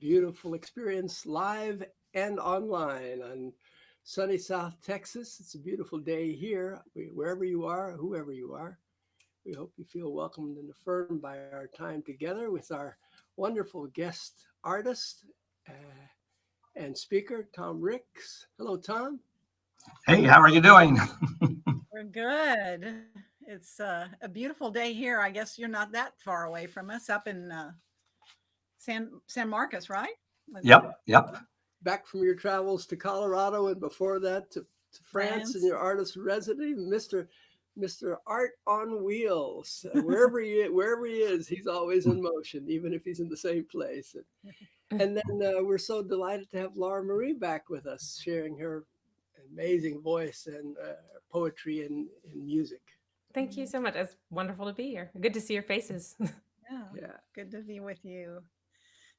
beautiful experience live and online on sunny South Texas. It's a beautiful day here. Wherever you are, whoever you are, we hope you feel welcomed and affirmed by our time together with our wonderful guest artist and speaker, Thom Ricks. Hello, Thom. Hey, how are you doing? We're good. It's a beautiful day here. I guess you're not that far away from us up in San Marcos, right? Yep. Back from your travels to Colorado and before that to France and France. your artist residency, Mr. Art on Wheels. Wherever he is, he's always in motion, even if he's in the same place. And then we're so delighted to have Laura Marie back with us, sharing her amazing voice and poetry and music. Thank you so much. It's wonderful to be here. Good to see your faces. Yeah, Yeah. good to be with you.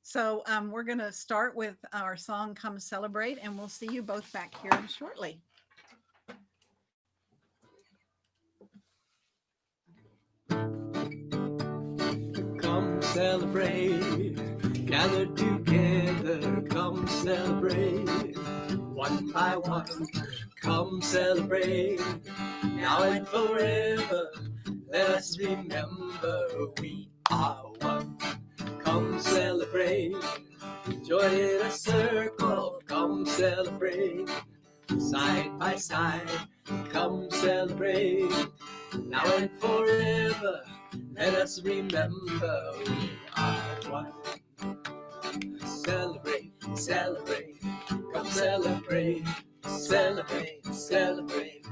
So we're going to start with our song "Come Celebrate," and we'll see you both back here shortly. Come celebrate, gather together, come celebrate, one by one, come celebrate, now and forever, let us remember we are one. Come celebrate, join in a circle, come celebrate, side by side, come celebrate, now and forever, let us remember we are one. Celebrate, celebrate, come celebrate, celebrate, celebrate,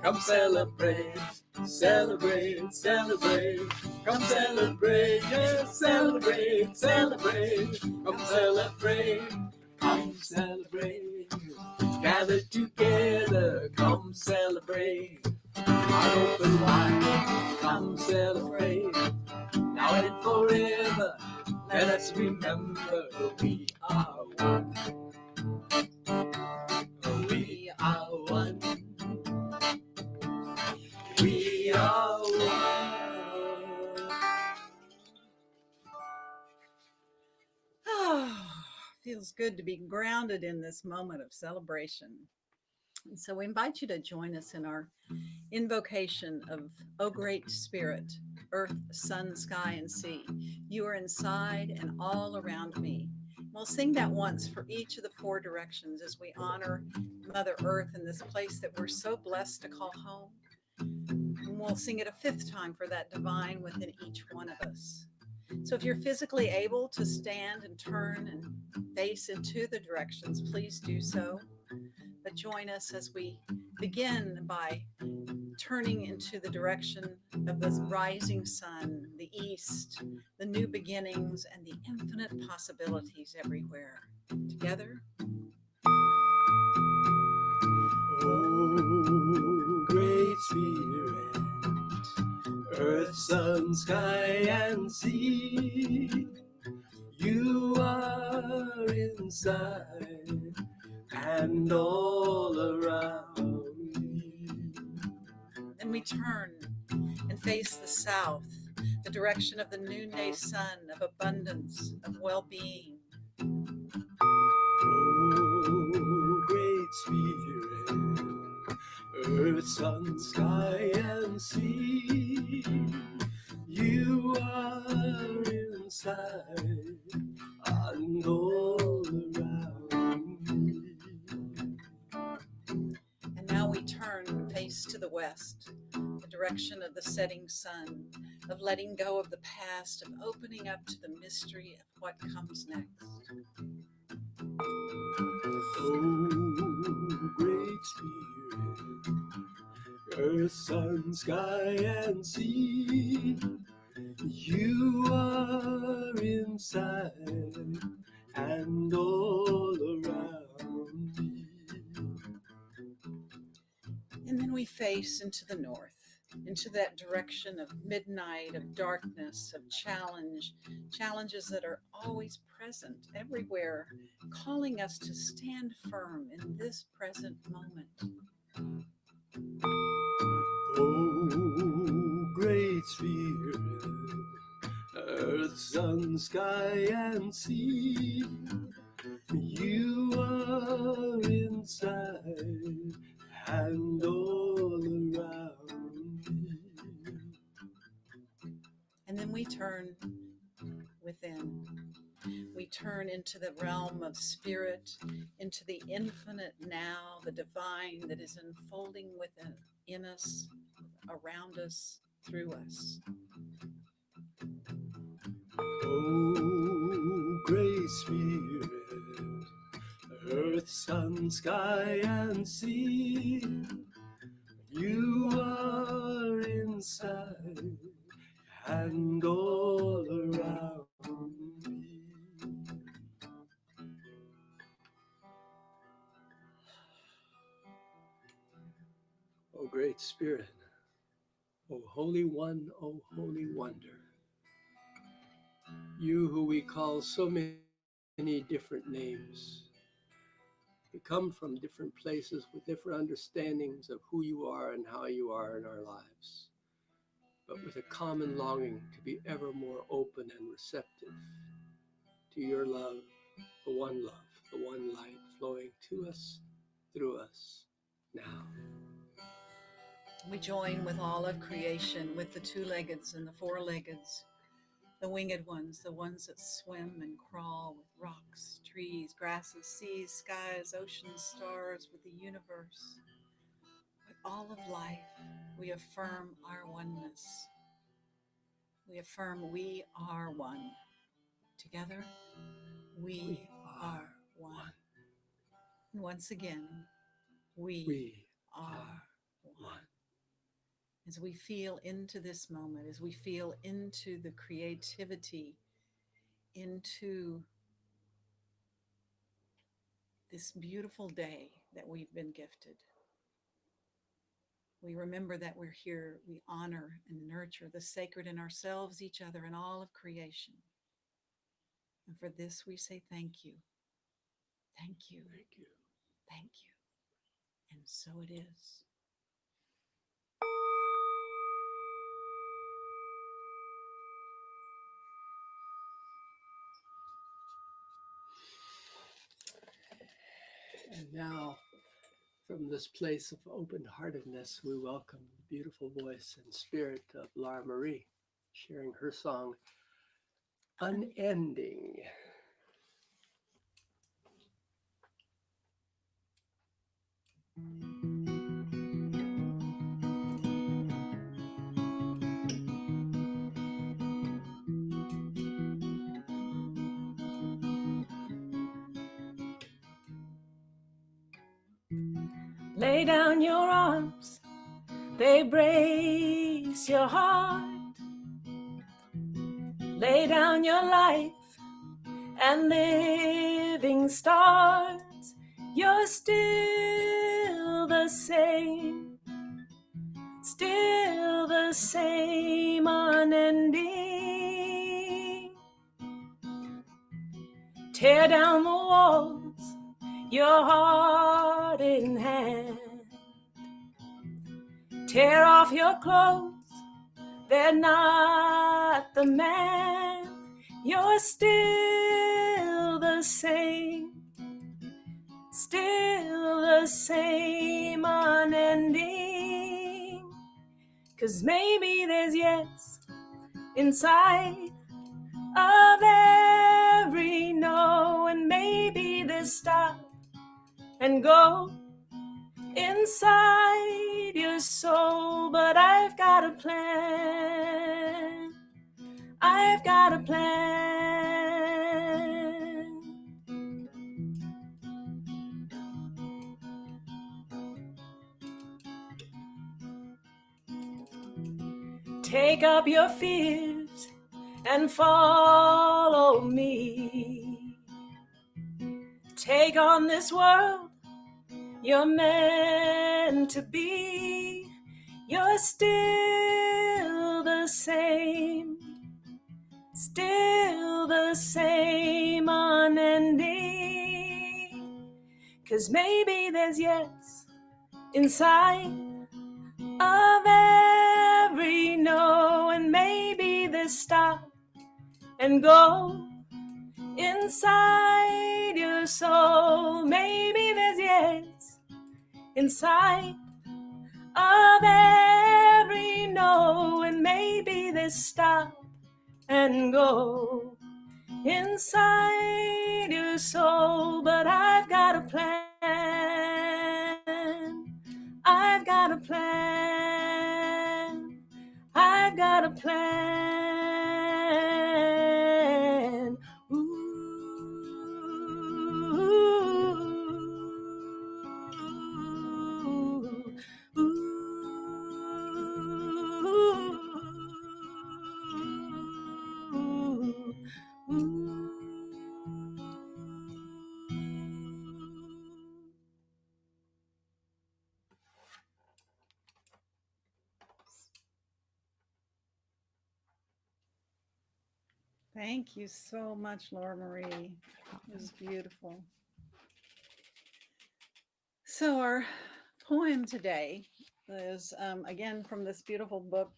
come celebrate, celebrate, celebrate, come celebrate, yes, celebrate, celebrate, come celebrate, come celebrate, gather together, come celebrate, heart open wide, come celebrate, now and forever, let us remember we are one. We are one. We are one. Oh, feels good to be grounded in this moment of celebration. And so we invite you to join us in our invocation of, O Great Spirit, earth, sun, sky, and sea. You are inside and all around me. We'll sing that once for each of the four directions as we honor Mother Earth in this place that we're so blessed to call home. And we'll sing it a fifth time for that divine within each one of us. So if you're physically able to stand and turn and face into the directions, please do so. But join us as we begin by turning into the direction of the rising sun, the east, the new beginnings, and the infinite possibilities everywhere. Together. Oh, great spirit, earth, sun, sky, and sea, you are inside and all around me. Then we turn and face the south, the direction of the noonday sun, of abundance, of well-being. Oh, great spirit, earth, sun, sky, and sea, you are inside and all around me. And now we turn and face to the west, the direction of the setting sun, of letting go of the past, of opening up to the mystery of what comes next. Oh, great spirit, earth, sun, sky, and sea, you are inside and all around me. And then we face into the north, into that direction of midnight, of darkness, of challenges that are always present everywhere, calling us to stand firm in this present moment. Oh, great spirit, earth, earth, sun, sky, and sea. You are inside and all around me. And then we turn within. We turn into the realm of spirit, into the infinite now, the divine that is unfolding within in us, around us, through us. Oh, great spirit, earth, sun, sky, and sea, you are inside and all around me. O great spirit, O holy one, O holy wonder, you who we call so many different names. We come from different places with different understandings of who you are and how you are in our lives, but with a common longing to be ever more open and receptive to your love, the one light flowing to us, through us, now. We join with all of creation, with the two-leggeds and the four-leggeds, the winged ones, the ones that swim and crawl with rocks, trees, grasses, seas, skies, oceans, stars, with the universe. With all of life, we affirm our oneness. We affirm we are one. Together, we are one. And once again, we are one. As we feel into this moment, as we feel into the creativity, into this beautiful day that we've been gifted, we remember that we're here. We honor and nurture the sacred in ourselves, each other, and all of creation. And for this, we say thank you. Thank you. Thank you. Thank you. And so it is. And now, from this place of open-heartedness, we welcome the beautiful voice and spirit of Laura Marie, sharing her song, Unending. Lay down your arms, they brace your heart. Lay down your life and living starts. You're still the same, unending. Tear down the walls, your heart in hand. Tear off your clothes, they're not the man. You're still the same, unending. 'Cause maybe there's yes inside of every no, and maybe there's stop and go inside your soul. But I've got a plan. I've got a plan. Take up your fears and follow me. Take on this world you're meant to be. You're still the same, unending. 'Cause maybe there's yes inside of every no, and maybe there's stop and go inside your soul. Maybe there's yes inside of every no, and maybe there's stop and go inside your soul. But I've got a plan. I've got a plan. I've got a plan. Thank you so much, Laura Marie. It was beautiful. So, our poem today is again from this beautiful book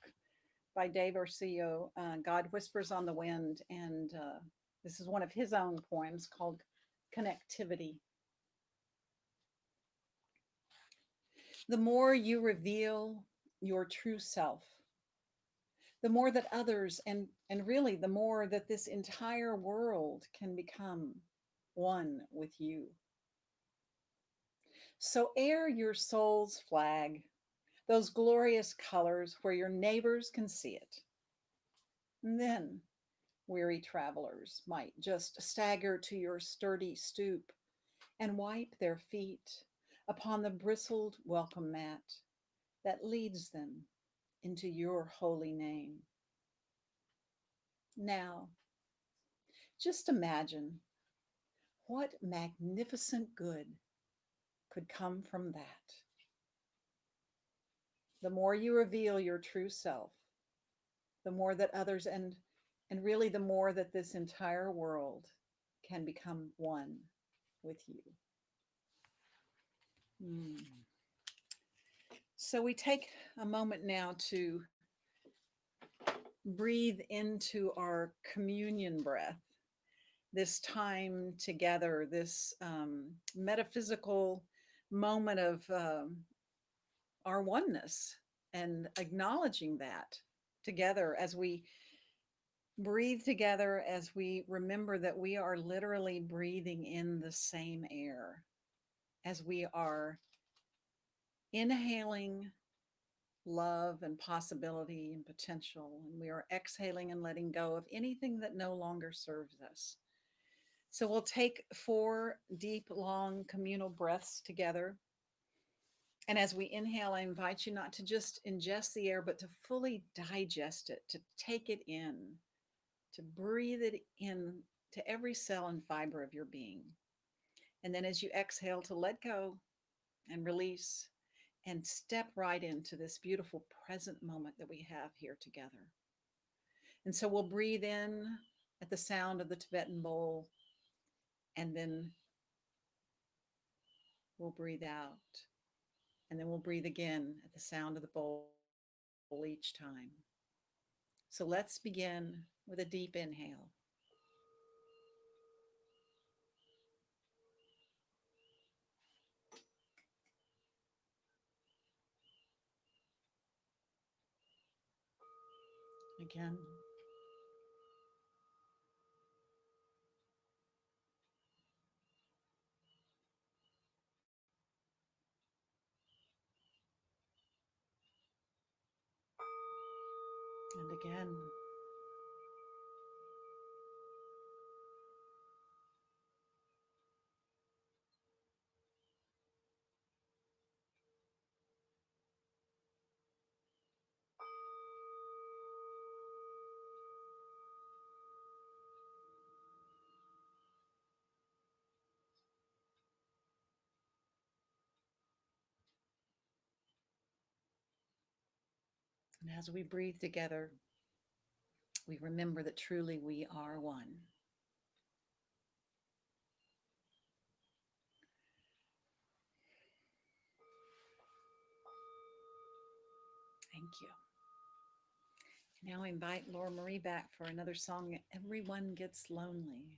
by Dave Orsio, God Whispers on the Wind. And this is one of his own poems called Connectivity. The more you reveal your true self, the more that others and really the more that this entire world can become one with you. So air your soul's flag, those glorious colors where your neighbors can see it. And then weary travelers might just stagger to your sturdy stoop and wipe their feet upon the bristled welcome mat that leads them into your holy name. Now, just imagine what magnificent good could come from that. The more you reveal your true self, the more that others and really the more that this entire world can become one with you. So we take a moment now to breathe into our communion breath, this time together, this metaphysical moment of our oneness, and acknowledging that together as we breathe together, as we remember that we are literally breathing in the same air, as we are inhaling love and possibility and potential, and we are exhaling and letting go of anything that no longer serves us. So we'll take 4 deep, long communal breaths together. And as we inhale, I invite you not to just ingest the air, but to fully digest it, to take it in, to breathe it in to every cell and fiber of your being. And then as you exhale, to let go and release and step right into this beautiful present moment that we have here together. And so we'll breathe in at the sound of the Tibetan bowl, and then we'll breathe out. And then we'll breathe again at the sound of the bowl each time. So let's begin with a deep inhale. Again. And again. And as we breathe together, we remember that truly we are one. Thank you. Now invite Laura Marie back for another song, Everyone Gets Lonely.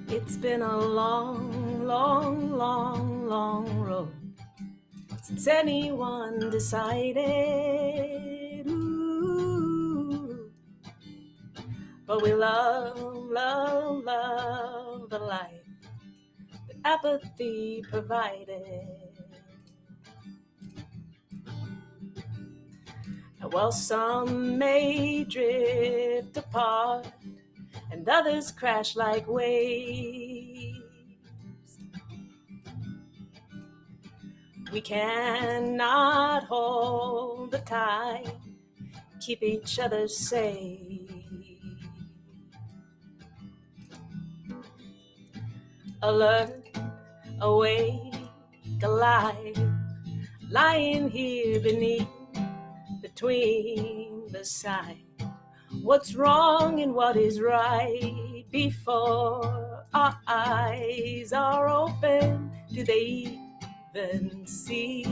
It's been a long, long, long, long road since anyone decided. Ooh. But we love, love, love the life that apathy provided. And while some may drift apart and others crash like waves, we cannot hold the tide, keep each other safe. Alert, awake, alive, lying here beneath, between the side. What's wrong and what is right before our eyes are open? Do they even see?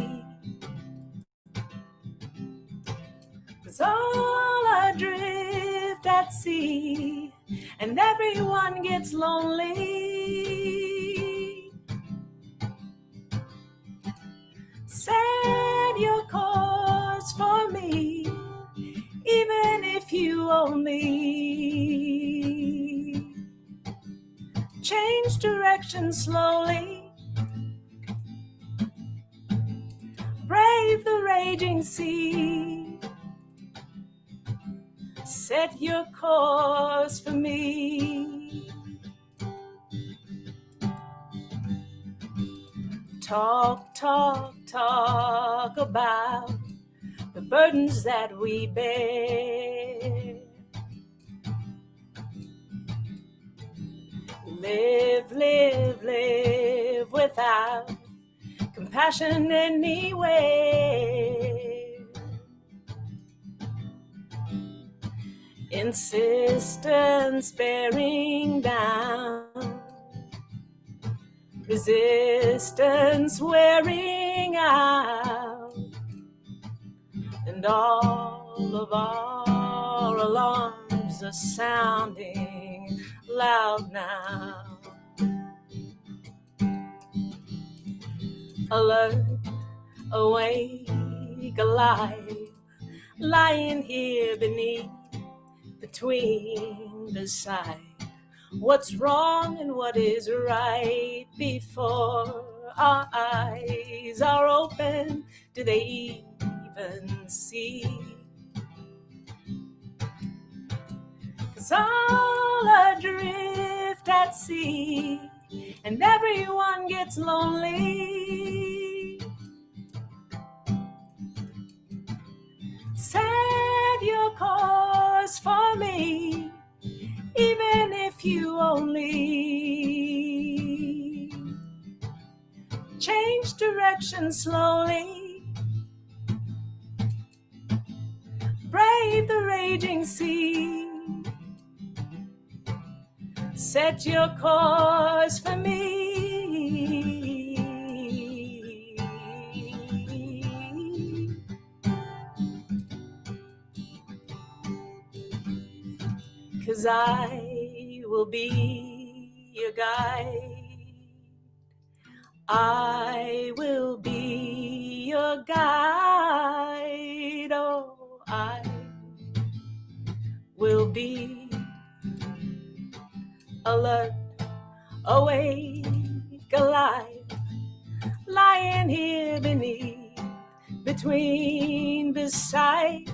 'Cause all adrift at sea, and everyone gets lonely. Set your course for me, even if you only change direction slowly. Brave the raging sea. Set your course for me. Talk, talk, talk about the burdens that we bear. Live, live, live without compassion anywhere. Insistence bearing down, resistance wearing out, and all of our alarms are sounding loud now. Alert, awake, alive, lying here beneath, between the side. What's wrong and what is right before our eyes are open? Do they even see? 'Cause all adrift at sea, and everyone gets lonely. Set your course for me, even if you only change direction slowly. Brave the raging sea. Set your course for me. 'Cause I will be your guide. I will be your guide. Oh, I will be alert, awake, alive, lying here beneath, between, beside.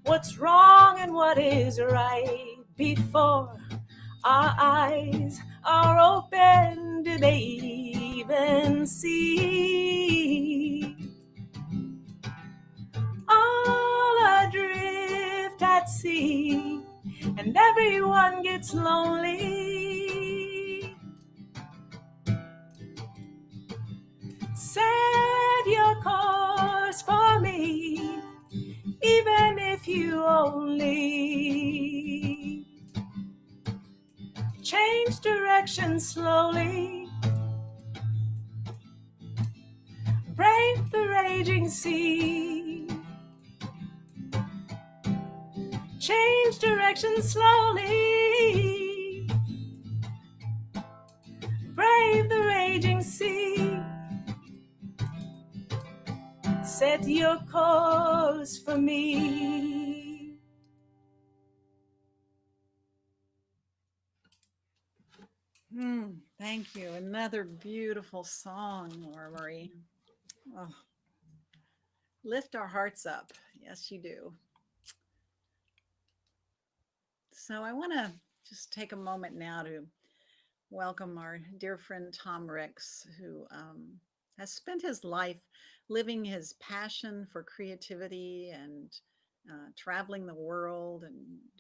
What's wrong and what is right before our eyes are open? Do they even see? All adrift at sea, and everyone gets lonely. Set your course for me, even if you only change direction slowly. raging sea. Change direction slowly. Brave the raging sea. Set your course for me. Thank you. Another beautiful song, Laura Marie. Oh, lift our hearts up. Yes, you do. So I want to just take a moment now to welcome our dear friend Thom Ricks, who has spent his life living his passion for creativity and traveling the world and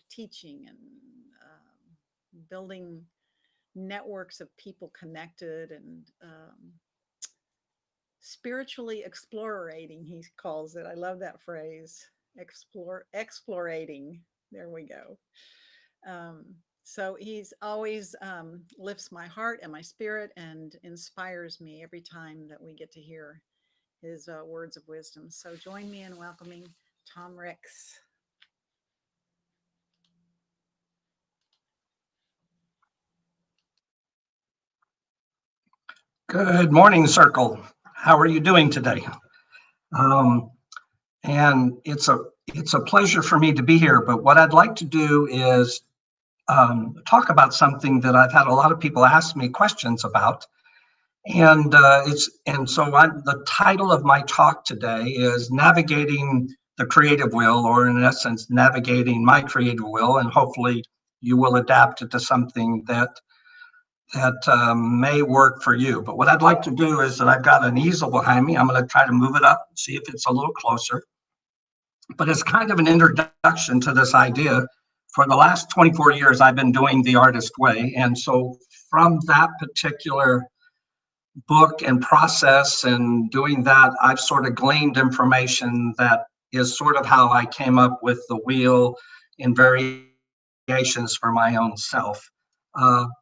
teaching and building networks of people connected and spiritually explorating, he calls it. I love that phrase, explorating. There we go. So he's always lifts my heart and my spirit and inspires me every time that we get to hear his words of wisdom. So join me in welcoming Thom Ricks. Good morning, Circle. How are you doing today? And it's a pleasure for me to be here. But what I'd like to do is talk about something that I've had a lot of people ask me questions about. And the title of my talk today is Navigating the Creative Will, or in essence, navigating my creative will, and hopefully you will adapt it to something that may work for you. But what I'd like to do is that I've got an easel behind me. I'm going to try to move it up, see if it's a little closer. But it's kind of an introduction to this idea. For the last 24 years, I've been doing the artist way. And so from that particular book and process and doing that, I've sort of gleaned information that is sort of how I came up with the wheel in variations for my own self.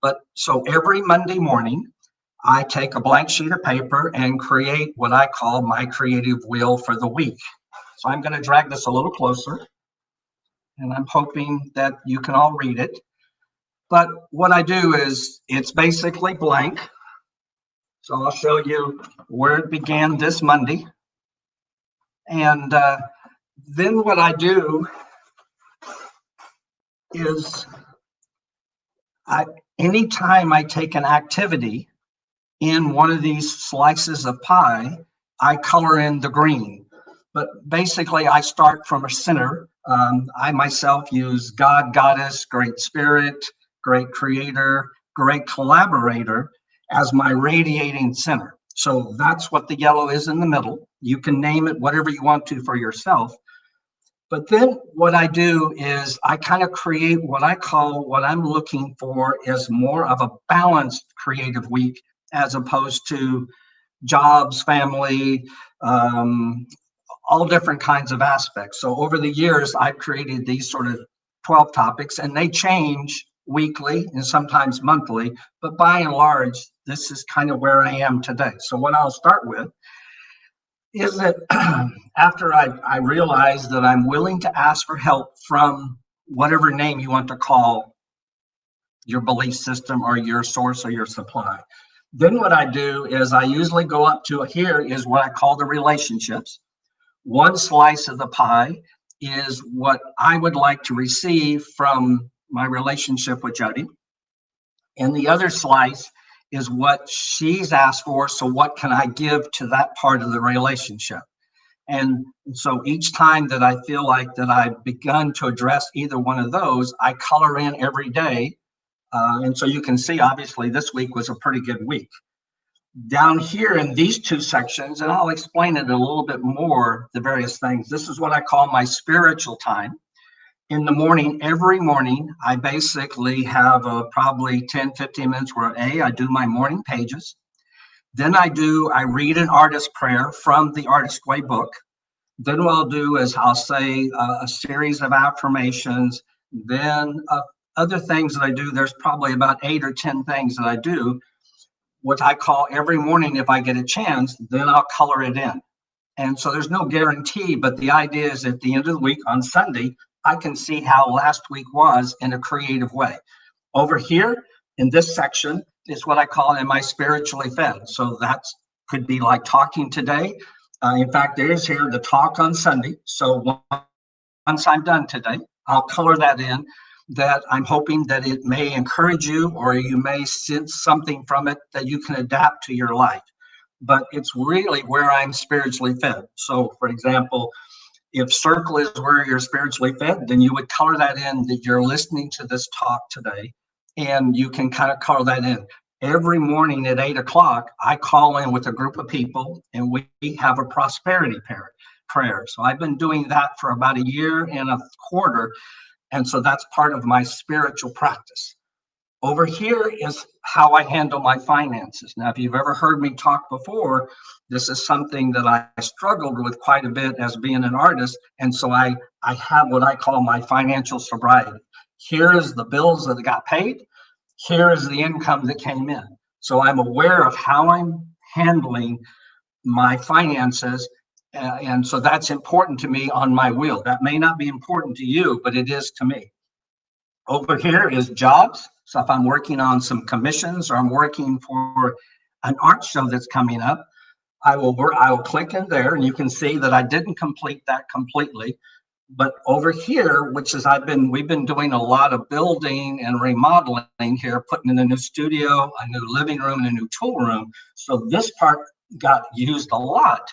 But so every Monday morning, I take a blank sheet of paper and create what I call my creative wheel for the week. So I'm going to drag this a little closer, and I'm hoping that you can all read it. But what I do is it's basically blank. So I'll show you where it began this Monday. And then what I do is anytime I take an activity in one of these slices of pie, I color in the green. But basically, I start from a center. I myself use God, Goddess, Great Spirit, Great Creator, Great Collaborator as my radiating center. So that's what the yellow is in the middle. You can name it whatever you want to for yourself. But then what I do is I kind of create what I call, what I'm looking for is more of a balanced creative week as opposed to jobs, family, all different kinds of aspects. So over the years, I've created these sort of 12 topics, and they change weekly and sometimes monthly. But by and large, this is kind of where I am today. So what I'll start with is that after I realize that I'm willing to ask for help from whatever name you want to call your belief system or your source or your supply. Then what I do is I usually go up to here is what I call the relationships. One slice of the pie is what I would like to receive from my relationship with Jody. And the other slice is what she's asked for. So what can I give to that part of the relationship? And so each time that I feel like that I've begun to address either one of those, I color in every day. And so you can see, obviously, this week was a pretty good week. Down here in these two sections, and I'll explain it a little bit more, the various things. This is what I call my spiritual time. In the morning, every morning, I basically have probably 10, 15 minutes where I do my morning pages. Then I read an artist prayer from the Artist Way book. Then what I'll do is I'll say a series of affirmations. Then other things that I do, there's probably about 8 or 10 things that I do, what I call every morning if I get a chance, then I'll color it in. And so there's no guarantee, but the idea is at the end of the week on Sunday, I can see how last week was in a creative way. Over here in this section is what I call am I spiritually fed? So that could be like talking today. In fact, there is here the talk on Sunday. So once I'm done today, I'll color that in, that I'm hoping that it may encourage you, or you may sense something from it that you can adapt to your life. But it's really where I'm spiritually fed. So for example, if circle is where you're spiritually fed, then you would color that in that you're listening to this talk today, and you can kind of color that in. Every morning at 8 o'clock, I call in with a group of people and we have a prosperity prayer. So I've been doing that for about a year and a quarter. And so that's part of my spiritual practice. Over here is how I handle my finances. Now, if you've ever heard me talk before, this is something that I struggled with quite a bit as being an artist. And so I have what I call my financial sobriety. Here is the bills that got paid. Here is the income that came in. So I'm aware of how I'm handling my finances. And so that's important to me on my wheel. That may not be important to you, but it is to me. Over here is jobs. So if I'm working on some commissions or I'm working for an art show that's coming up, I will click in there and you can see that I didn't complete that completely. But over here, which is we've been doing a lot of building and remodeling here, putting in a new studio, a new living room, and a new tool room. So this part got used a lot.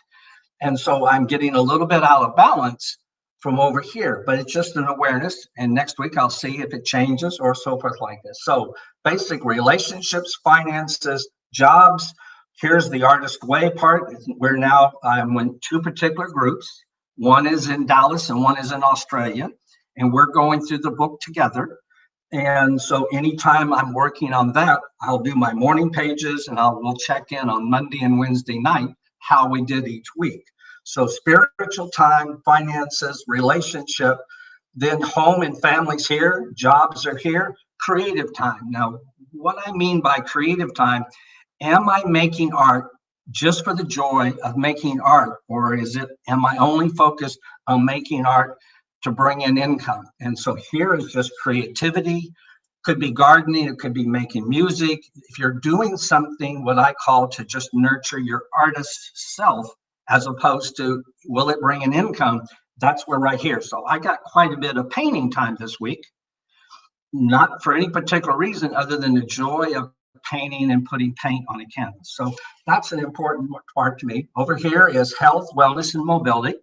And so I'm getting a little bit out of balance from over here, but it's just an awareness. And next week I'll see if it changes or so forth like this. So basic relationships, finances, jobs. Here's the artist way part. I'm in two particular groups. One is in Dallas and one is in Australia. And we're going through the book together. And so anytime I'm working on that, I'll do my morning pages and we'll check in on Monday and Wednesday night how we did each week. So spiritual time, finances, relationship, then home and families here, jobs are here, creative time. Now, what I mean by creative time, am I making art just for the joy of making art? Or am I only focused on making art to bring in income? And so here is just creativity. Could be gardening, it could be making music. If you're doing something, what I call to just nurture your artist self, as opposed to will it bring in income, that's where right here. So I got quite a bit of painting time this week, not for any particular reason other than the joy of painting and putting paint on a canvas. So that's an important part to me. Over here is health, wellness, and mobility.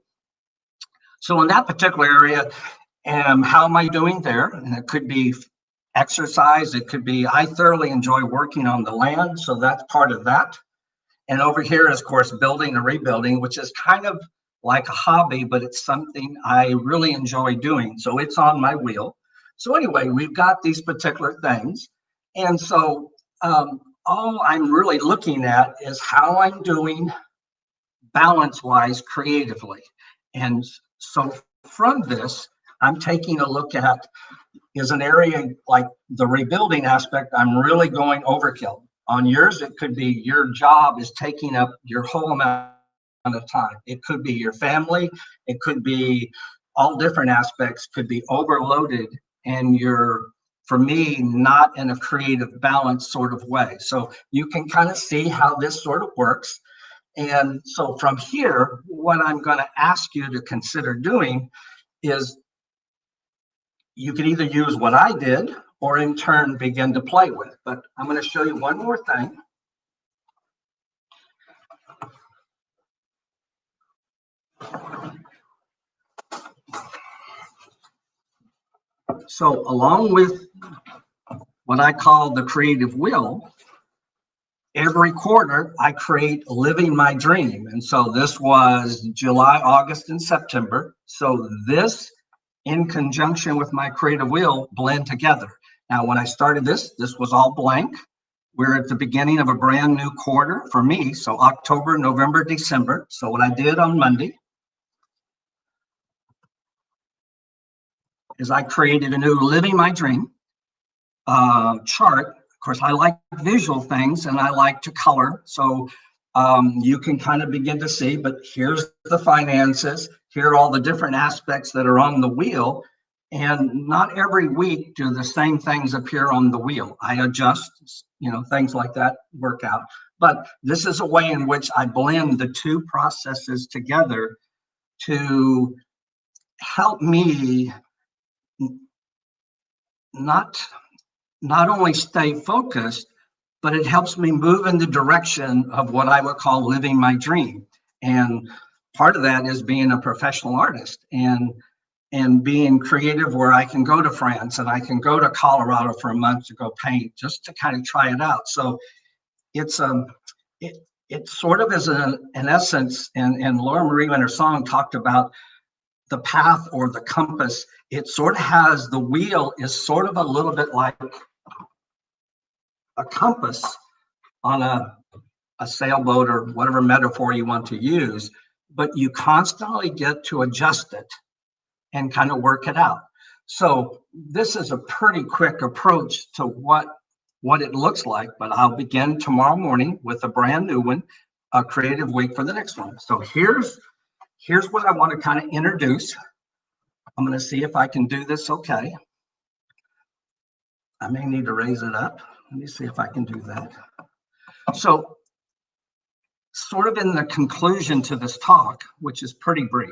So in that particular area, how am I doing there? And it could be exercise. It could be, I thoroughly enjoy working on the land. So that's part of that. And over here is, of course, building and rebuilding, which is kind of like a hobby, but it's something I really enjoy doing. So it's on my wheel. So anyway, we've got these particular things. And so all I'm really looking at is how I'm doing balance-wise creatively. And so from this, I'm taking a look at is an area like the rebuilding aspect, I'm really going overkill. On yours, it could be your job is taking up your whole amount of time. It could be your family. It could be all different aspects, could be overloaded, and you're, for me, not in a creative balance sort of way. So you can kind of see how this sort of works. And so from here, what I'm going to ask you to consider doing is you can either use what I did or in turn begin to play with. But I'm going to show you one more thing. So along with what I call the creative wheel, every quarter I create Living My Dream. And so this was July, August, and September. So this in conjunction with my creative wheel blend together. Now, when I started this was all blank. We're at the beginning of a brand new quarter for me. So October, November, December. So what I did on Monday is I created a new Living My Dream chart. Of course, I like visual things and I like to color. So You can kind of begin to see, but here's the finances. Here are all the different aspects that are on the wheel. And not every week do the same things appear on the wheel. I adjust, things like that work out. But this is a way in which I blend the two processes together to help me not only stay focused, but it helps me move in the direction of what I would call living my dream. And part of that is being a professional artist and being creative, where I can go to France and I can go to Colorado for a month to go paint, just to kind of try it out. So it's it sort of is an essence, and Laura Marie in her song talked about the path or the compass. It sort of has, the wheel is sort of a little bit like a compass on a sailboat, or whatever metaphor you want to use, but you constantly get to adjust it and kind of work it out. So this is a pretty quick approach to what it looks like, but I'll begin tomorrow morning with a brand new one, a creative week for the next one. So here's what I want to kind of introduce. I'm going to see if I can do this okay. I may need to raise it up. Let me see if I can do that. So sort of in the conclusion to this talk, which is pretty brief.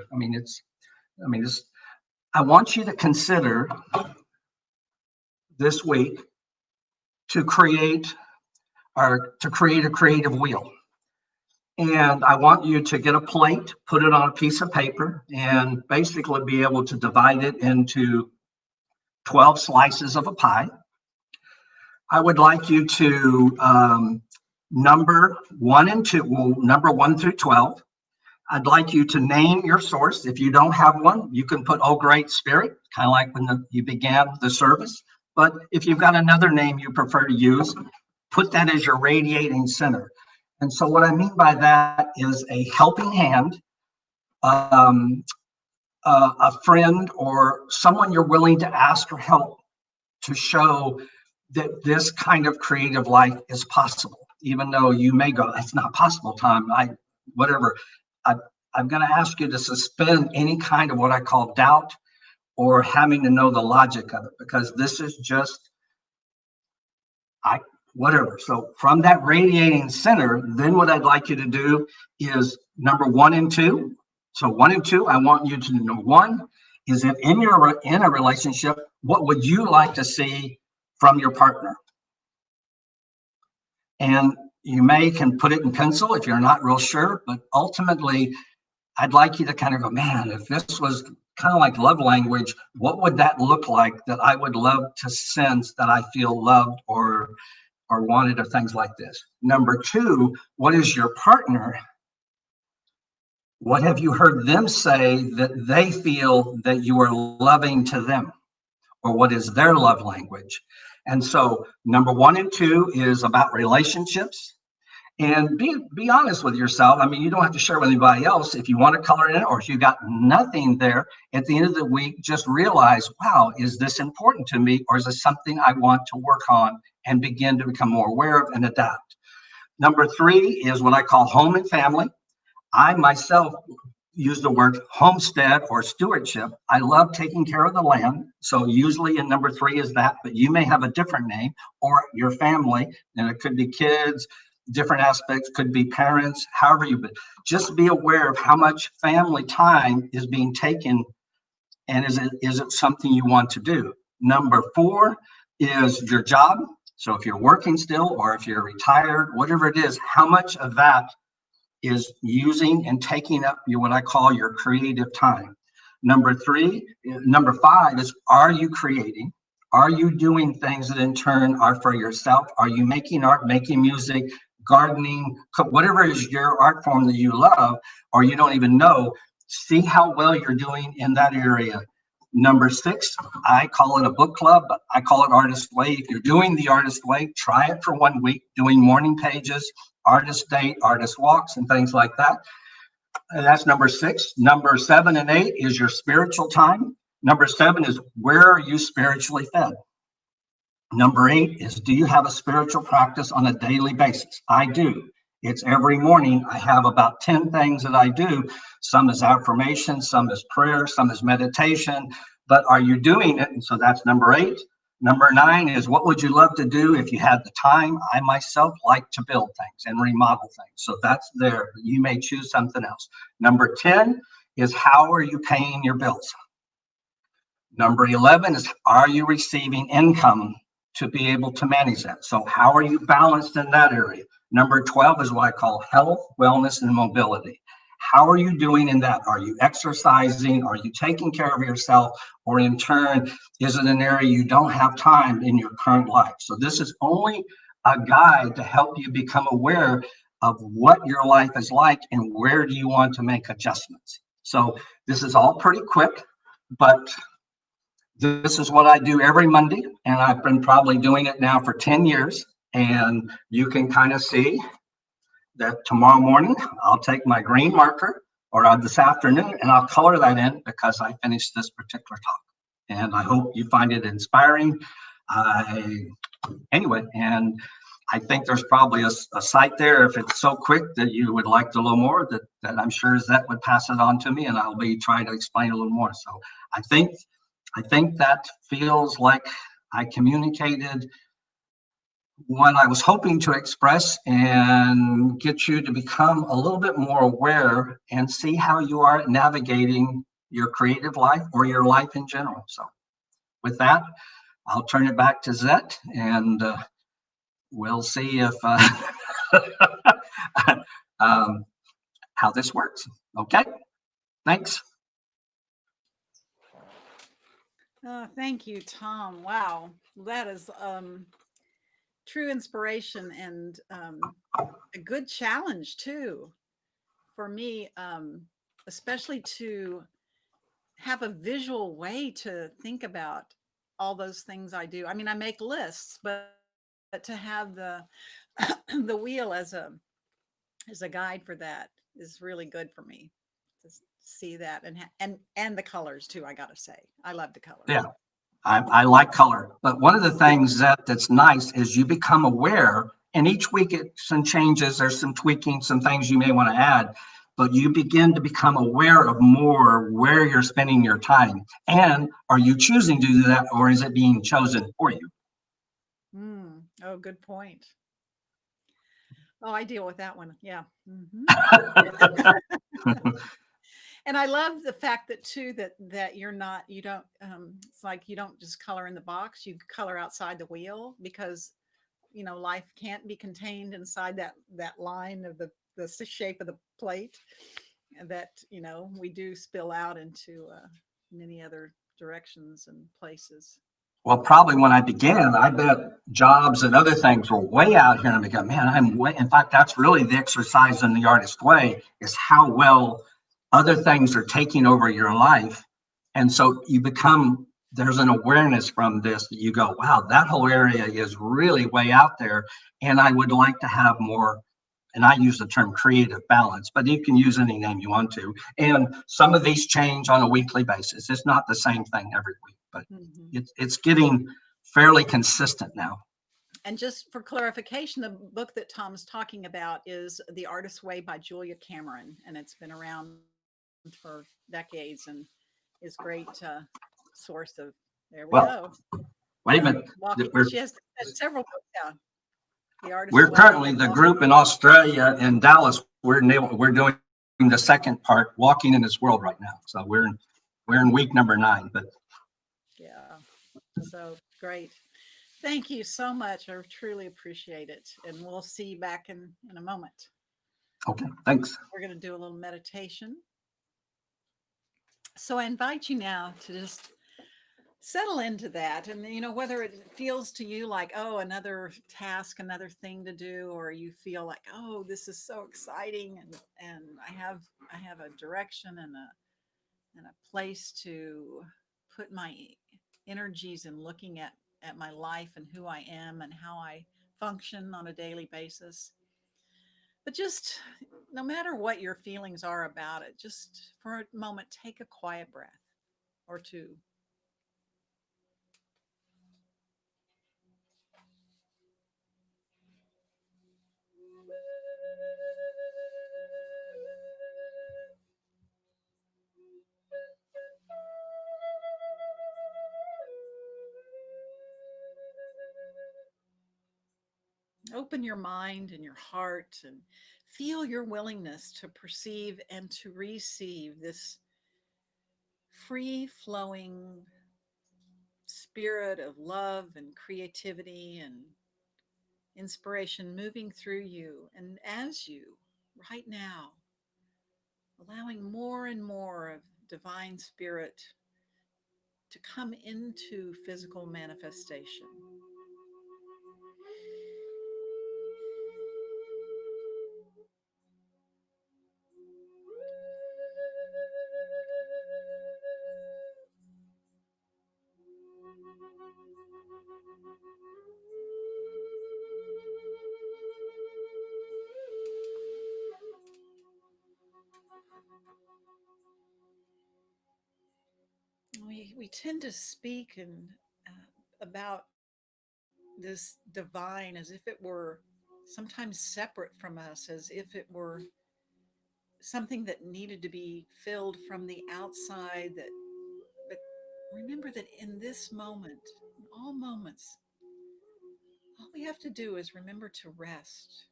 I want you to consider this week to create a creative wheel. And I want you to get a plate, put it on a piece of paper, and basically be able to divide it into 12 slices of a pie. I would like you to number 1 and 2, number 1 through 12. I'd like you to name your source. If you don't have one, you can put "Oh Great Spirit," kind of like when you began the service. But if you've got another name you prefer to use, put that as your radiating center. And so what I mean by that is a helping hand, a friend, or someone you're willing to ask for help to show that this kind of creative life is possible, even though you may go, "It's not possible, Tom, whatever." I'm going to ask you to suspend any kind of what I call doubt or having to know the logic of it, because this is just whatever. So from that radiating center, then what I'd like you to do is number 1 and 2. So 1 and 2, I want you to know, 1 is, if in a relationship, what would you like to see from your partner? And you can put it in pencil if you're not real sure, but ultimately, I'd like you to kind of go, man, if this was kind of like love language, what would that look like that I would love to sense that I feel loved or wanted, or things like this. Number 2, what is your partner? What have you heard them say that they feel that you are loving to them? Or what is their love language? And so number 1 and 2 is about relationships. And be honest with yourself. You don't have to share with anybody else. If you want to color in it, or if you got nothing there, at the end of the week, just realize, wow, is this important to me? Or is this something I want to work on and begin to become more aware of and adapt? Number 3 is what I call home and family. I myself use the word homestead or stewardship. I love taking care of the land. So usually in number 3 is that, but you may have a different name, or your family, and it could be kids, different aspects, could be parents, however but just be aware of how much family time is being taken, and is it something you want to do? Number 4 is your job. So if you're working still, or if you're retired, whatever it is, how much of that is using and taking up what I call your creative time. Number 5 is, are you creating? Are you doing things that in turn are for yourself? Are you making art, making music, gardening, whatever is your art form that you love, or you don't even know? See how well you're doing in that area. Number 6, I call it a book club, but I call it Artist Way. If you're doing the Artist Way, try it for 1 week, doing morning pages, artist date, artist walks, and things like that. And that's number 6. Number 7 and 8 is your spiritual time. Number 7 is, where are you spiritually fed? Number 8 is, do you have a spiritual practice on a daily basis? I do. It's every morning. I have about 10 things that I do. Some is affirmation, some is prayer, some is meditation. But are you doing it? And so that's number 8. Number 9 is, what would you love to do if you had the time? I myself like to build things and remodel things. So that's there. You may choose something else. Number 10 is, how are you paying your bills? Number 11 is, are you receiving income to be able to manage that? So how are you balanced in that area? Number 12 is what I call health, wellness, and mobility. How are you doing in that? Are you exercising? Are you taking care of yourself? Or in turn, is it an area you don't have time in your current life? So this is only a guide to help you become aware of what your life is like and where do you want to make adjustments. So this is all pretty quick, but this is what I do every Monday, and I've been probably doing it now for 10 years. And you can kind of see that tomorrow morning, I'll take my green marker, or this afternoon, and I'll color that in because I finished this particular talk. And I hope you find it inspiring. Anyway, and I think there's probably a site there, if it's so quick that you would like to know more, that I'm sure Zet would pass it on to me, and I'll be trying to explain a little more. So I think that feels like I communicated what I was hoping to express and get you to become a little bit more aware and see how you are navigating your creative life or your life in general. So with that, I'll turn it back to Zet, and we'll see if how this works. Okay, thanks. Thank you, Thom. Wow, that is true inspiration and a good challenge too for me, especially to have a visual way to think about all those things I do. I mean, I make lists, but to have the the wheel as a guide for that is really good for me to see that, and the colors too. I gotta say, I love the color. Yeah, I like color, but one of the things that's nice is you become aware, and each week it's some changes, there's some tweaking, some things you may want to add, but you begin to become aware of more where you're spending your time. And are you choosing to do that, or is it being chosen for you? Oh, good point. Oh, I deal with that one. Yeah. And I love the fact that too that you don't it's like you don't just color in the box, you color outside the wheel, because life can't be contained inside that line of the shape of the plate, and that we do spill out into many other directions and places. Well, probably when I began, I bet jobs and other things were way out here. And I go, man, I'm way. In fact, that's really the exercise in the artist way, is how well other things are taking over your life. And so there's an awareness from this that you go, wow, that whole area is really way out there. And I would like to have more, and I use the term creative balance, but you can use any name you want to. And some of these change on a weekly basis. It's not the same thing every week, but it's getting fairly consistent now. And just for clarification, the book that Thom's talking about is The Artist's Way by Julia Cameron, and it's been around for decades and is great source of. There we go. Wait a minute. She has several books. Yeah. We're currently the group in Australia, in Dallas. We're doing the second part, Walking in This World, right now. So we're in week number 9. But yeah, so great. Thank you so much. I truly appreciate it, and we'll see you back in a moment. Okay, thanks. We're going to do a little meditation. So I invite you now to just settle into that, and whether it feels to you like, oh, another task, another thing to do, or you feel like, oh, this is so exciting, and I have a direction and a place to put my energies in looking at my life and who I am and how I function on a daily basis. But just no matter what your feelings are about it, just for a moment, take a quiet breath or two. Open your mind and your heart and feel your willingness to perceive and to receive this free flowing spirit of love and creativity and inspiration moving through you. And as you, right now, allowing more and more of divine spirit to come into physical manifestation. We tend to speak about this divine as if it were sometimes separate from us, as if it were something that needed to be filled from the outside. But remember that in this moment, in all moments, all we have to do is remember to rest,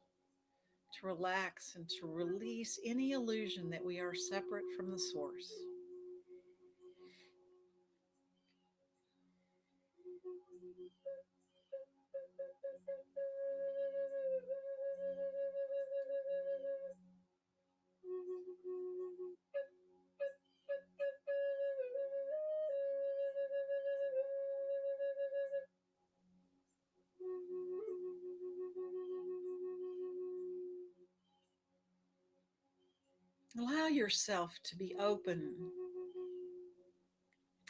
to relax, and to release any illusion that we are separate from the source. Allow yourself to be open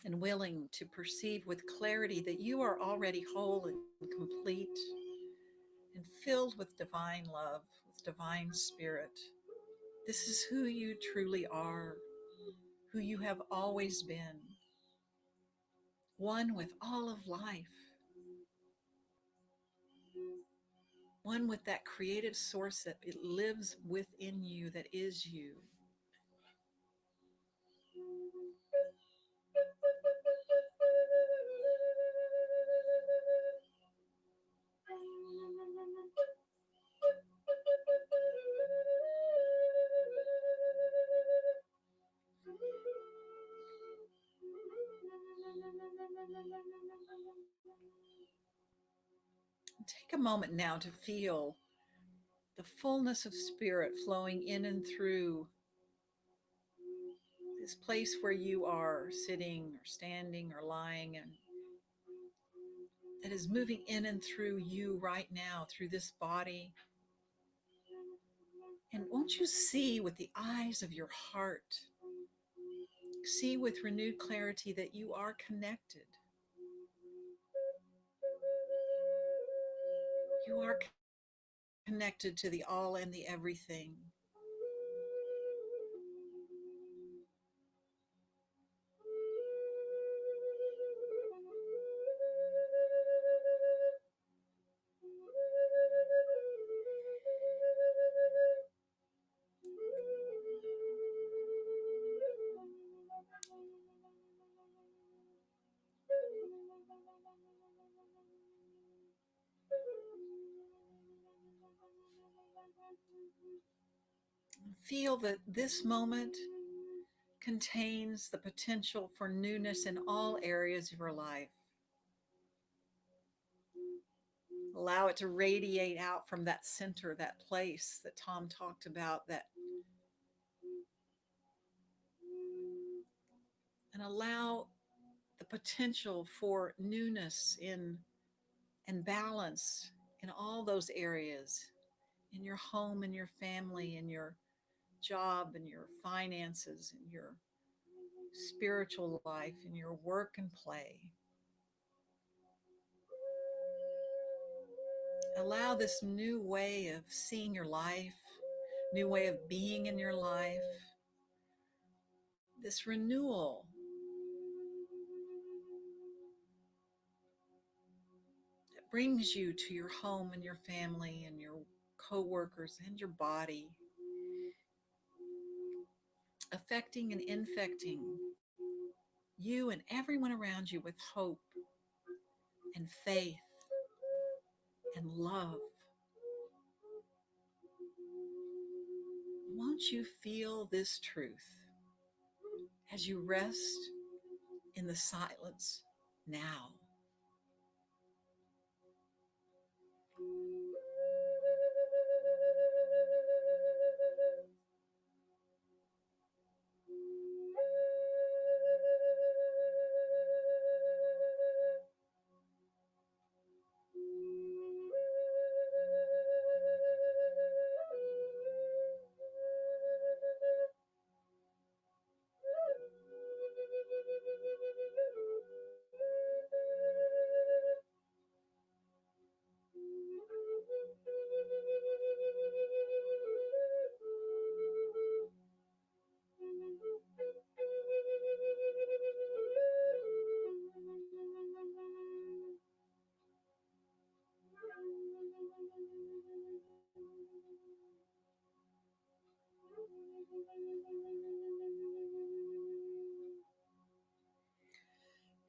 and willing to perceive with clarity that you are already whole and complete and filled with divine love, with divine spirit. This is who you truly are, who you have always been, one with all of life, one with that creative source that it lives within you, that is you. Take a moment now to feel the fullness of spirit flowing in and through this place where you are sitting or standing or lying, and that is moving in and through you right now, through this body. And won't you see with the eyes of your heart, see with renewed clarity that you are connected. You are connected to the all and the everything. Feel that this moment contains the potential for newness in all areas of your life. Allow it to radiate out from that center, that place that Thom talked about, that and allow the potential for newness in and balance in all those areas, in your home, in your family, in your job, in your finances, in your spiritual life, in your work and play. Allow this new way of seeing your life, new way of being in your life, this renewal that brings you to your home and your family and your co-workers and your body, affecting and infecting you and everyone around you with hope and faith and love won't you feel this truth as you rest in the silence now?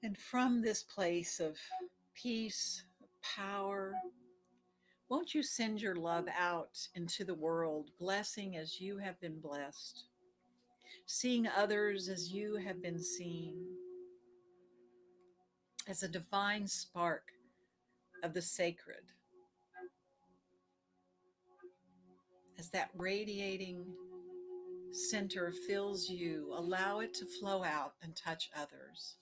And from this place of peace, power, won't you send your love out into the world, blessing as you have been blessed, seeing others as you have been seen, as a divine spark of the sacred, as that radiating center fills you, allow it to flow out and touch others.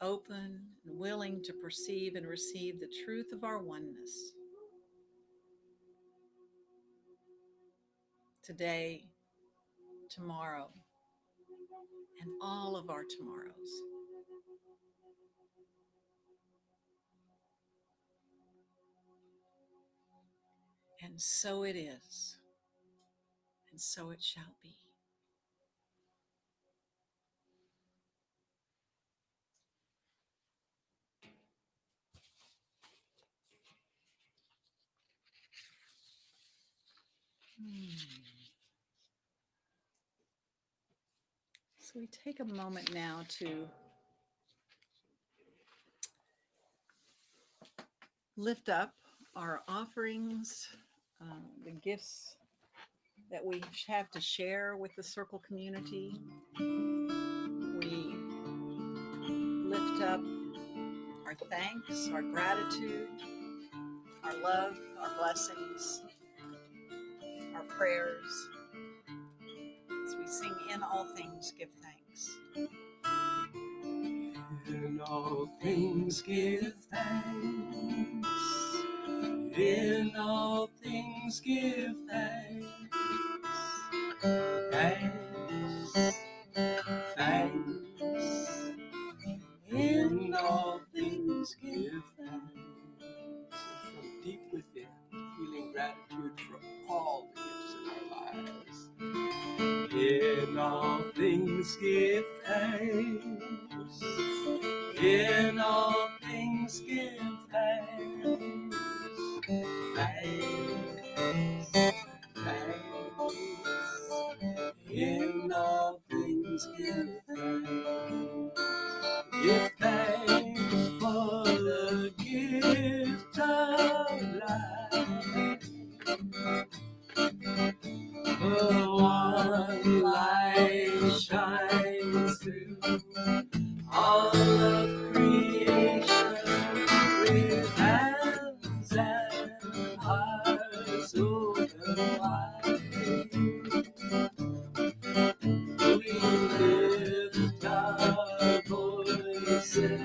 Open and willing to perceive and receive the truth of our oneness. Today, tomorrow, and all of our tomorrows. And so it is, and so it shall be. So we take a moment now to lift up our offerings, the gifts that we have to share with the circle community. We lift up our thanks, our gratitude, our love, our blessings, our prayers. As we sing, in all things, give thanks. In all things give thanks. In all things give thanks. Thanks. Thanks. In all things give thanks. And from deep within, feeling gratitude for all the gifts in our lives. In all things give thanks. In all things give thanks. Thanks. Thanks. In all things give thanks. Give thanks for the gift of life. The one light shines through all of creation with hands and hearts open wide. We lift our voices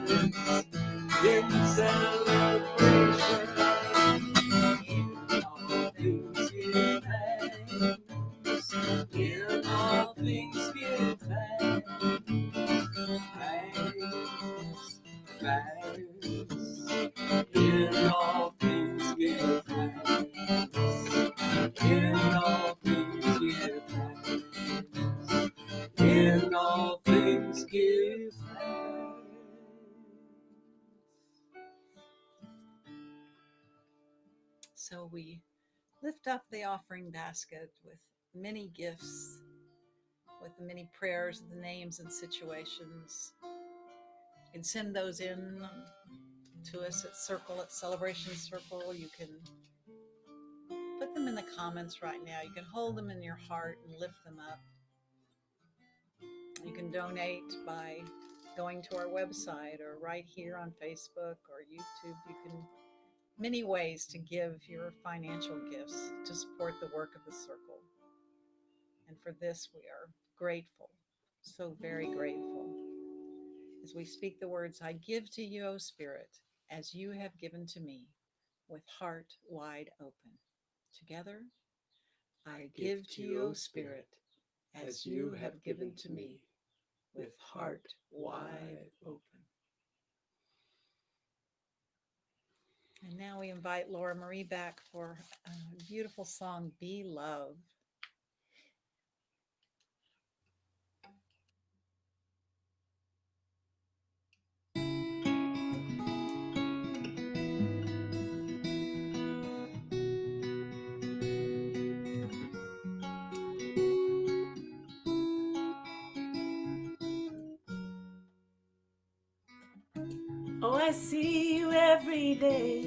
in celebration. In all things give thanks. In all things give thanks. Thanks. Thanks. In all things give thanks. In all things give thanks. In all things give thanks. So we lift up the offering basket with many gifts, with the many prayers, the names and situations. You can send those in to us at Celebration Circle. You can put put them in the comments right now. You can hold them in your heart and lift them up. You can donate by going to our website or right here on Facebook or YouTube. You can many ways to give your financial gifts to support the work of the circle. And for this, we are grateful, so very grateful. As we speak the words, I give to you, O Spirit, as you have given to me, with heart wide open. Together, I give to you, O Spirit, as you have given to me, with heart wide open. And now we invite Laura Marie back for a beautiful song, Be Love. Oh, I see you every day,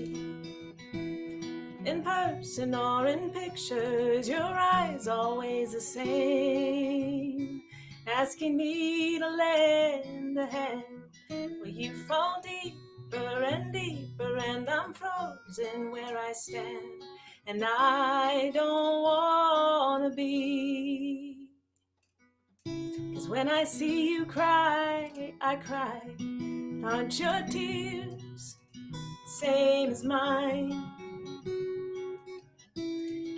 in person or in pictures, your eyes always the same, asking me to lend a hand. Well, you fall deeper and deeper, and I'm frozen where I stand, and I don't wanna be. 'Cause when I see you cry, I cry. Aren't your tears same as mine?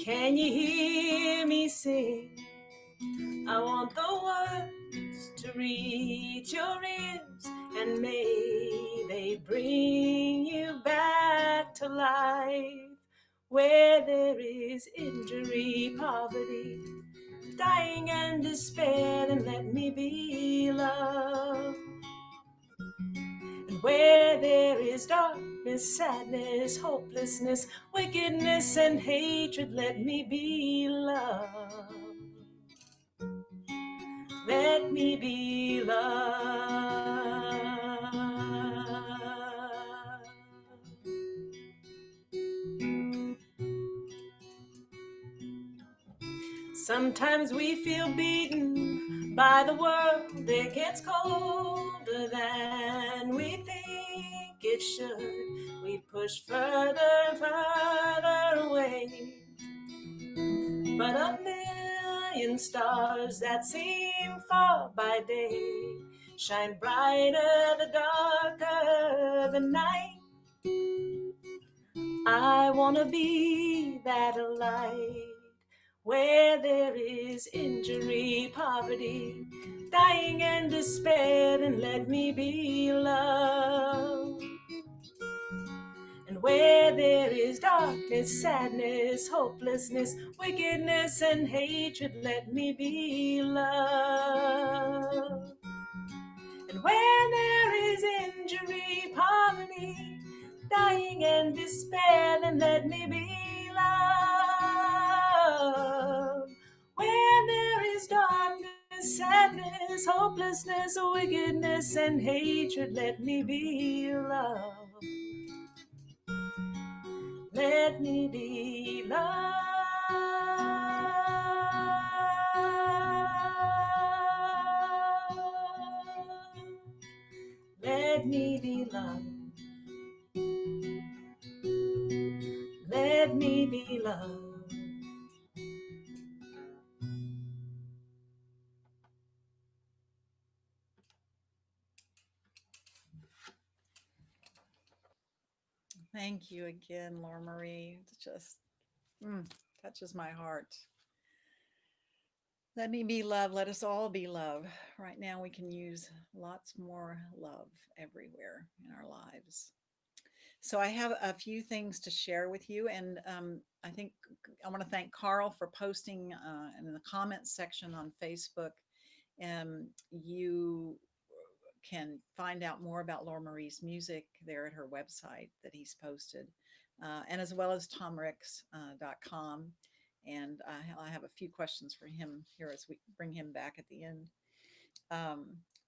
Can you hear me sing? I want the words to reach your ears, and may they bring you back to life. Where there is injury, poverty, dying and despair, then let me be love. And where there is darkness, sadness, hopelessness, wickedness, and hatred, let me be love. Let me be love. Sometimes we feel beaten by the world. It gets colder than we think it should. We push further, further away. But a million stars that seem far by day shine brighter the darker the night. I wanna be that light. Where there is injury, poverty, dying and despair, then let me be love. And where there is darkness, sadness, hopelessness, wickedness, and hatred, let me be love. And where there is injury, poverty, dying and despair, then let me be love. Where there is darkness, sadness, hopelessness, wickedness, and hatred, let me be love. Let me be love. Let me be love. Let me be love. Thank you again, Laura Marie. It just touches my heart. Let me be love. Let us all be love. Right now, we can use lots more love everywhere in our lives. So, I have a few things to share with you. And I think I want to thank Carl for posting in the comments section on Facebook. You can find out more about Laura Marie's music there at her website that he's posted, and as well as thomricks.com. And I have a few questions for him here as we bring him back at the end.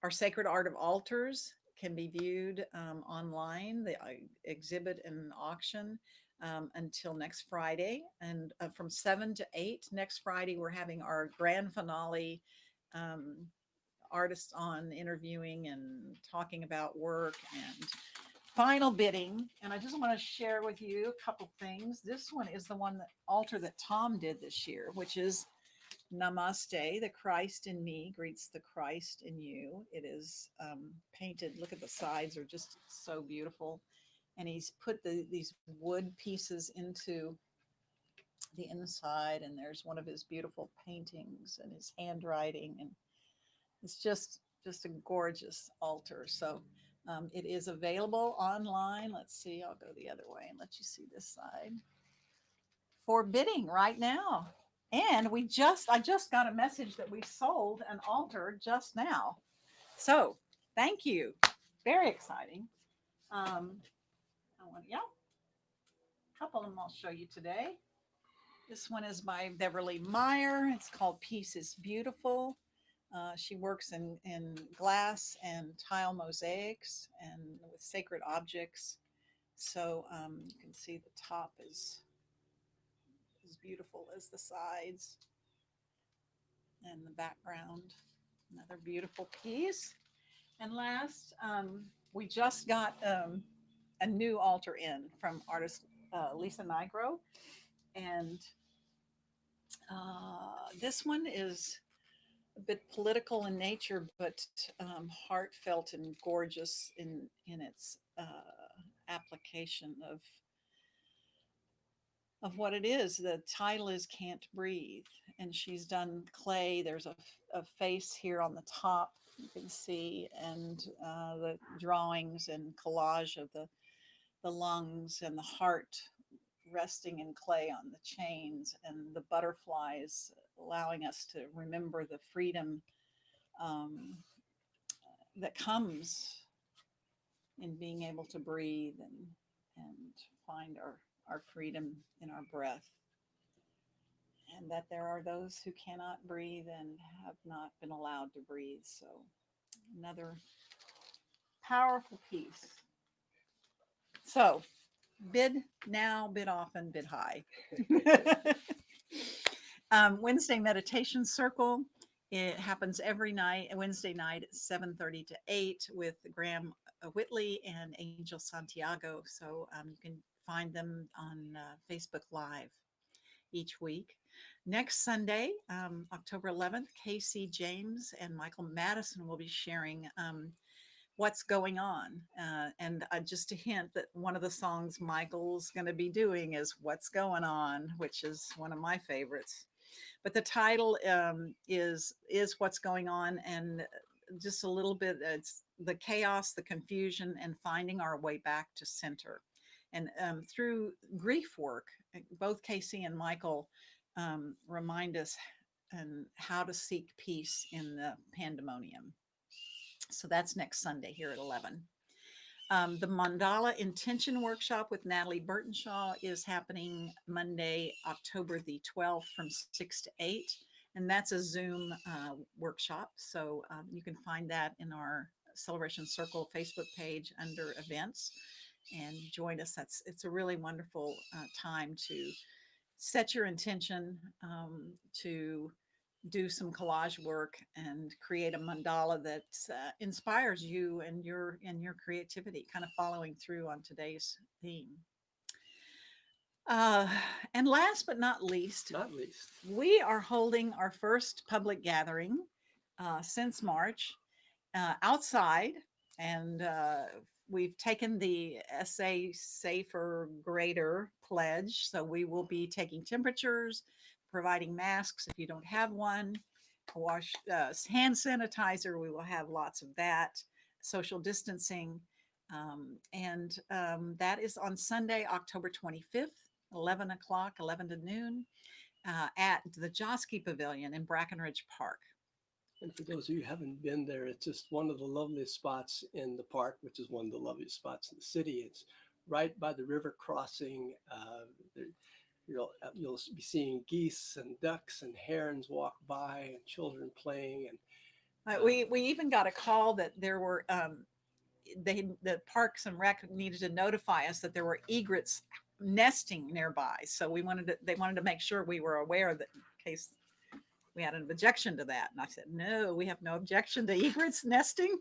Our Sacred Art of Altars can be viewed online. The exhibit and auction until next Friday. And from 7 to 8 next Friday, we're having our grand finale. Um, Artists on interviewing and talking about work and final bidding. And I just want to share with you a couple things. This one is the one that altar that Thom did this year, which is Namaste, the Christ in me greets the Christ in you. It is painted. Look at the sides, are just so beautiful. And he's put these wood pieces into the inside, and there's one of his beautiful paintings and his handwriting, and it's just a gorgeous altar. So it is available online. Let's see, I'll go the other way and let you see this side for bidding right now. And I just got a message that we sold an altar just now. So thank you. Very exciting. I want, yeah, a couple of them I'll show you today. This one is by Beverly Meyer. It's called Peace is Beautiful. She works in glass and tile mosaics and with sacred objects. So you can see the top is as beautiful as the sides and the background. Another beautiful piece. And last, we just got a new altar in from artist Lisa Nigro. And this one is a bit political in nature, but heartfelt and gorgeous in its application of what it is. The title is Can't Breathe, and she's done clay. There's a face here on the top you can see, and the drawings and collage of the lungs and the heart resting in clay on the chains, and the butterflies allowing us to remember the freedom um, that comes in being able to breathe and find our freedom in our breath. And that there are those who cannot breathe and have not been allowed to breathe. So, another powerful piece. So, bid now, bid often, bid high. Wednesday meditation circle. It happens every night, Wednesday night at 7:30 to 8 with Graham Whitley and Angel Santiago. So you can find them on Facebook Live each week. Next Sunday, October 11th, Casey James and Michael Madison will be sharing what's going on. And just a hint that one of the songs Michael's going to be doing is What's Going On, which is one of my favorites. But the title is What's Going On, and just a little bit, it's the chaos, the confusion, and finding our way back to center. And through grief work, both Casey and Michael remind us and how to seek peace in the pandemonium. So that's next Sunday here at 11. The Mandala Intention Workshop with Natalie Burtonshaw is happening Monday, October the 12th from 6 to 8. And that's a Zoom workshop. So you can find that in our Celebration Circle Facebook page under events and join us. It's a really wonderful time to set your intention, to do some collage work and create a mandala that inspires you and your creativity, kind of following through on today's theme. And last but not least, we are holding our first public gathering since March outside, and we've taken the SA Safer Greater pledge. So we will be taking temperatures, providing masks if you don't have one, wash hand sanitizer. We will have lots of that, social distancing. And that is on Sunday, October 25th, 11 o'clock, 11 to noon at the Josky Pavilion in Brackenridge Park. And for those of you who haven't been there, it's just one of the loveliest spots in the park, which is one of the loveliest spots in the city. It's right by the river crossing. You'll be seeing geese and ducks and herons walk by and children playing. And we even got a call that there were the Parks and Rec needed to notify us that there were egrets nesting nearby. So they wanted to make sure we were aware that in case we had an objection to that. And I said, no, we have no objection to egrets nesting.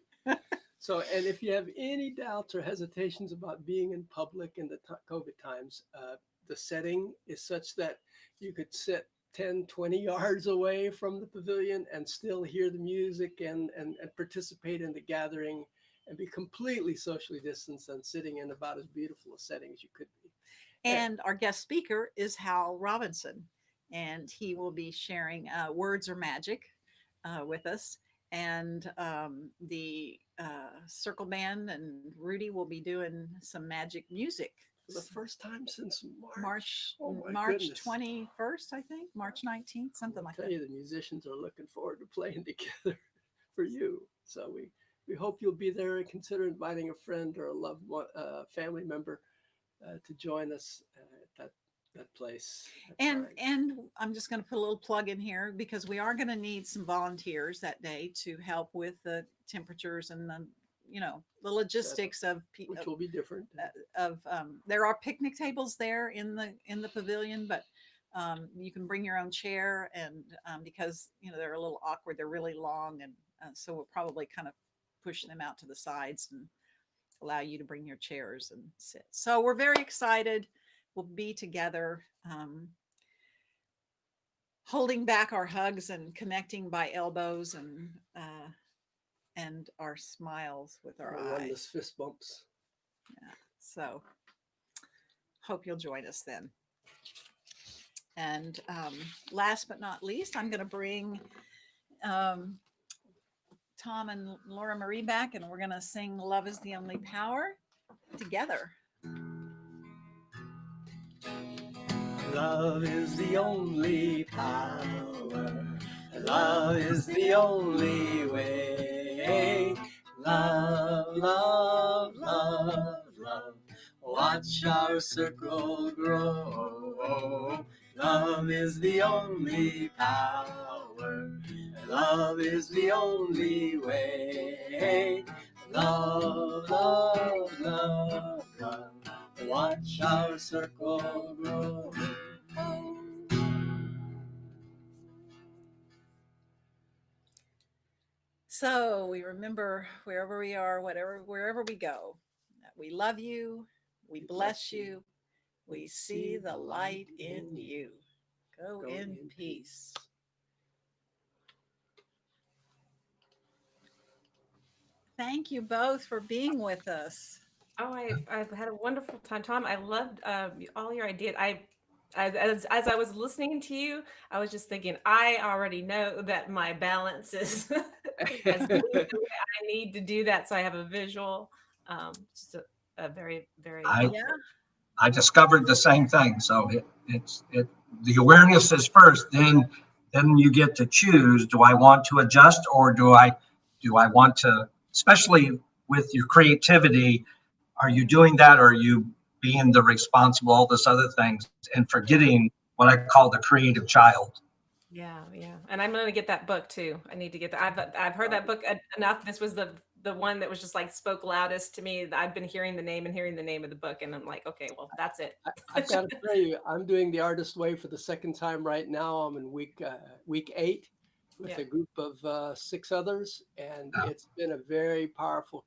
So, and if you have any doubts or hesitations about being in public in the COVID times, the setting is such that you could sit 10, 20 yards away from the pavilion and still hear the music and participate in the gathering and be completely socially distanced and sitting in about as beautiful a setting as you could be. And our guest speaker is Hal Robinson, and he will be sharing Words Are Magic with us. And the Circle Band and Rudy will be doing some magic music. For the first time since March Oh my March goodness. 21st, I think, March 19th, something like I'll tell that. you, the musicians are looking forward to playing together for you. So we hope you'll be there and consider inviting a friend or a loved one, family member to join us at that place. And I'm just going to put a little plug in here because we are going to need some volunteers that day to help with the temperatures and the logistics of which will be different. There are picnic tables there in the pavilion, but you can bring your own chair, and because they're a little awkward, they're really long, and so we'll probably kind of push them out to the sides and allow you to bring your chairs and sit. So we're very excited. We'll be together, holding back our hugs and connecting by elbows and our smiles with our eyes. Fist bumps. Yeah. So hope you'll join us then. And last but not least, I'm going to bring Thom and Laura Marie back, and we're going to sing Love is the Only Power together. Love is the only power. Love is the only way. Love, love, love, love. Watch our circle grow. Love is the only power. Love is the only way. Love, love, love, love. Watch our circle grow. So we remember wherever we are, wherever we go, that we love you, we bless you, we see the light in you. Go in peace. Thank you both for being with us. Oh, I've had a wonderful time, Thom. I loved all your ideas. As I was listening to you, I was just thinking, I already know that my balance is as good as I need to do that. So I have a visual, just a very, very. I discovered the same thing. So the awareness is first, then you get to choose, do I want to adjust, or do I want to, especially with your creativity, are you doing that, or are you being the responsible, all this other things, and forgetting what I call the creative child? Yeah. And I'm going to get that book too. I need to get that. I've heard that book enough. This was the one that was just like spoke loudest to me. I've been hearing the name of the book, and I'm like, okay, well, that's it. I've got to tell you, I'm doing the Artist Way for the second time right now. I'm in week 8 with a group of 6 others, and it's been a very powerful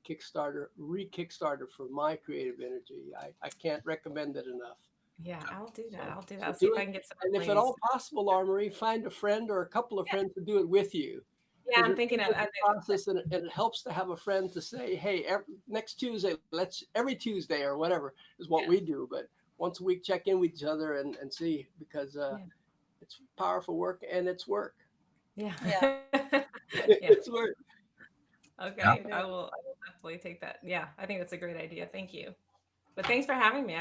re-kickstarter for my creative energy. I can't recommend it enough. Yeah, I'll do that. I'll see if I can get some. And if at all possible, Marie, find a friend or a couple of friends to do it with you. Yeah, I'm thinking of the process, and it helps to have a friend to say, "Hey, next Tuesday, every Tuesday or whatever is what we do." But once a week, check in with each other and see, because it's powerful work and it's work. Yeah. It's work. Okay, I will definitely take that. Yeah, I think that's a great idea. Thank you. But thanks for having me.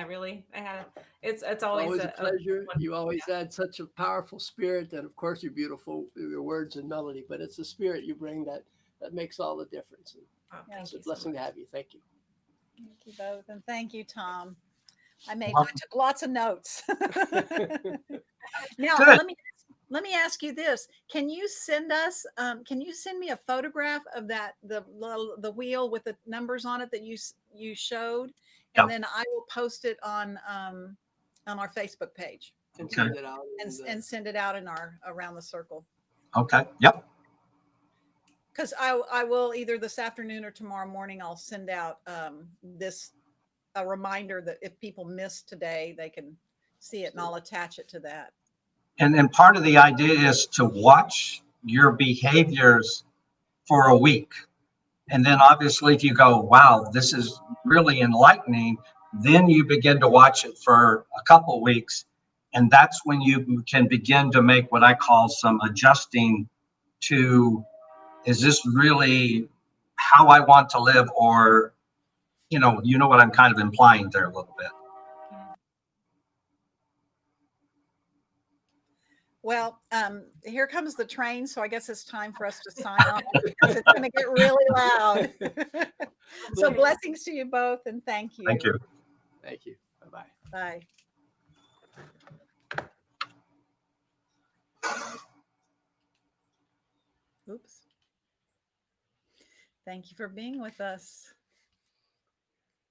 It's always a pleasure. You always add such a powerful spirit, and of course, you're beautiful, your words and melody. But it's the spirit you bring that makes all the difference. It's a blessing to have you. Thank you. Thank you both, and thank you, Thom. I took lots of notes. Now, let me ask you this: Can you send me a photograph of the wheel with the numbers on it that you showed, and then I will post it on on our Facebook page And Okay. send it out. and send it out in our Around the Circle. Okay. Yep. Because I will either this afternoon or tomorrow morning, I'll send out a reminder that if people missed today, they can see it, and I'll attach it to that. And part of the idea is to watch your behaviors for a week. And then obviously, if you go, wow, this is really enlightening, then you begin to watch it for a couple weeks. And that's when you can begin to make what I call some adjusting to, is this really how I want to live? Or, you know what I'm kind of implying there a little bit. Well, here comes the train, so I guess it's time for us to sign off because it's going to get really loud. So blessings to you both, and thank you. Thank you. Thank you. Bye-bye. Bye. Oops. Thank you for being with us.